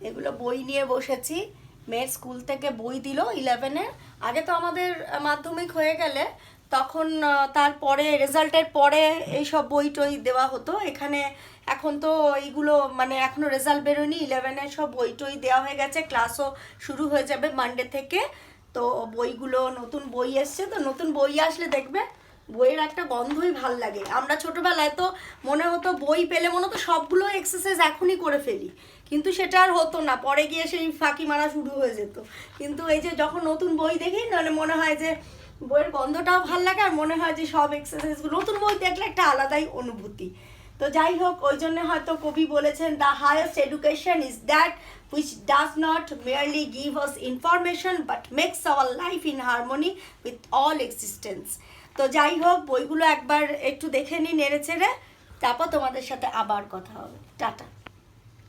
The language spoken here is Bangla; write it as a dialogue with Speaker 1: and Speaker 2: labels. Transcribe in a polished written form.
Speaker 1: এগুলো বই নিয়ে বসেছি। মেয়ের স্কুল থেকে বই দিল 11-এর। আগে তো আমাদের মাধ্যমিক হয়ে গেলে তখন তারপরে রেজাল্টের পরে এইসব বই টই দেওয়া হতো। এখানে এখন তো এইগুলো মানে এখনো রেজাল্ট বেরোয়নি, 11-এর সব বই টই দেওয়া হয়ে গেছে, ক্লাসও শুরু হয়ে যাবে মানডে থেকে। তো বইগুলো নতুন বই এসছে, তো নতুন বই আসলে দেখবে বইয়ের একটা গন্ধই ভাল লাগে। আমরা ছোটবেলায় তো মনে হতো বই পেলে মনে হতো সবগুলো এক্সারসাইজ এখনই করে ফেলি, কিন্তু সেটা আর হতো না, পরে গিয়ে সেই ফাঁকি মারা শুরু হয়ে যেত। কিন্তু এই যে যখন নতুন বই দেখি মানে মনে হয় যে বইয়ের গন্ধটাও ভাল লাগে, আর মনে হয় যে সব এক্সারসাইজগুলো নতুন বই দেখলে একটা আলাদাই অনুভূতি। তো যাই হোক, ওই জন্য হয়তো কবি বলেছেন the highest education is that which does not merely give us information but makes our life in harmony with all existence. তো যাই হোক, বইগুলো একবার একটু দেখে নিই নেড়ে চেড়ে, তারপর তোমাদের সাথে আবার কথা হবে। টাটা।